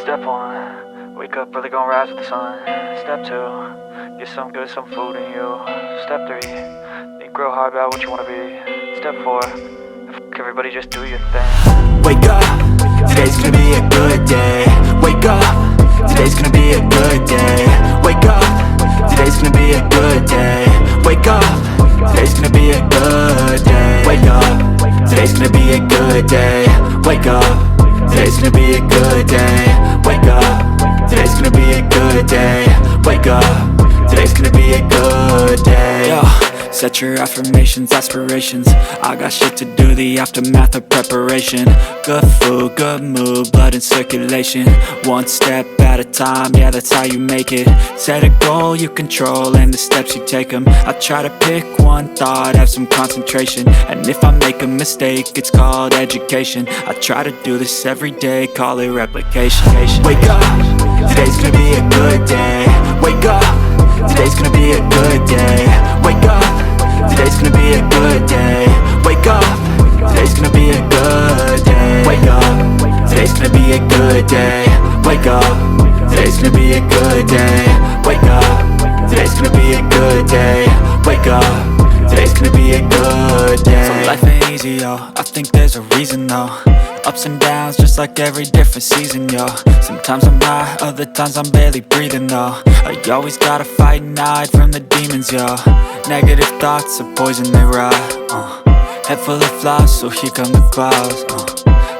Step 1, wake up early, gonna rise with the sun. Step 2, get some good, some food in you. Step 3, think real hard about what you wanna be. Step 4, everybody just do your thing. Wake up, today's gonna be a good day. Wake up, today's gonna be a good day. Wake up, today's gonna be a good day. Wake up, today's gonna be a good day. Wake up, today's gonna be a good day. Wake up, today's gonna be a good day. Wake up, today's gonna be a good day. Wake up, today's gonna be a good day. Yo, set your affirmations, aspirations. I got shit to do, the aftermath of preparation. Good food, good mood, blood in circulation. One step at a time, yeah, that's how you make it. Set a goal you control and the steps you take them. I try to pick one thought, have some concentration. And if I make a mistake, it's called education. I try to do this every day, call it replication. Wake up, today's gonna be a good day. Wake up, today's gonna be a good day. Wake up, today's gonna be a good day. Wake up, today's gonna be a good day. Wake up, today's gonna be a good day. Wake up, today's gonna be a good day. Wake up, today's gonna be a good day. Wake up, today's gonna be a good day. So life ain't easy, yo, I think there's a reason though. Ups and downs, just like every different season, yo. Sometimes I'm high, other times I'm barely breathing, though. I always gotta fight and hide from the demons, yo. Negative thoughts are poison, they rot. Head full of flies, so here come the clouds.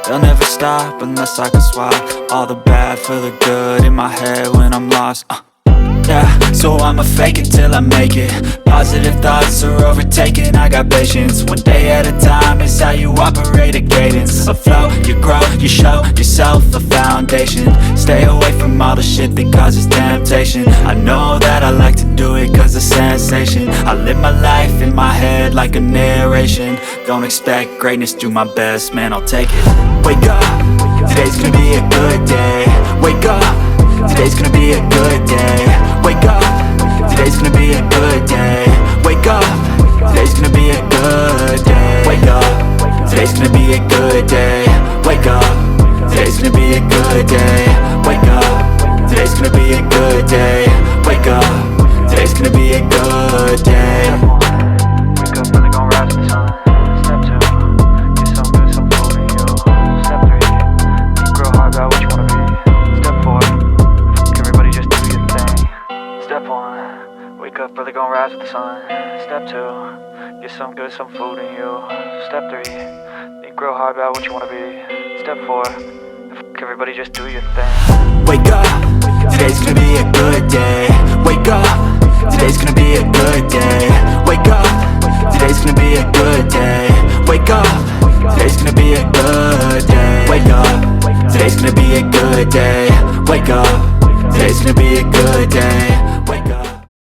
They'll never stop unless I can swap all the bad for the good in my head when I'm lost. Yeah, so I'ma fake it till I make it. Positive thoughts are overtaken, I got patience. One day at a time is how you operate a cadence. A flow, you grow, you show yourself a foundation. Stay away from all the shit that causes temptation. I know that I like to do it cause it's sensation. I live my life in my head like a narration. Don't expect greatness, do my best, man, I'll take it. Wake up, today's gonna be a good day. Wake up, today's gonna be a good day. Wake up, today's gonna be a good day. Wake up, today's gonna be a good day. Wake up, today's gonna be a good day. Wake up, today's gonna be a good day. Wake up, today's gonna be a good day. Wake up, today's gonna be a good day. Wake up early, gonna rise with the sun. Step 2, get some good, some food in you. Step 3, think real hard about what you wanna be. Step 4, everybody just do your thing. Step 1, wake up early, gonna rise with the sun. Step 2, get some good, some food in you. Step 3, think real hard about what you wanna be. Step 4, everybody just do your thing. Wake up, today's gonna be a good day. Wake up, today's gonna be a good day. Wake up, today's gonna be a good day. Wake up, today's gonna be a good day. Wake up, today's gonna be a good day. Wake up, today's gonna be a good day.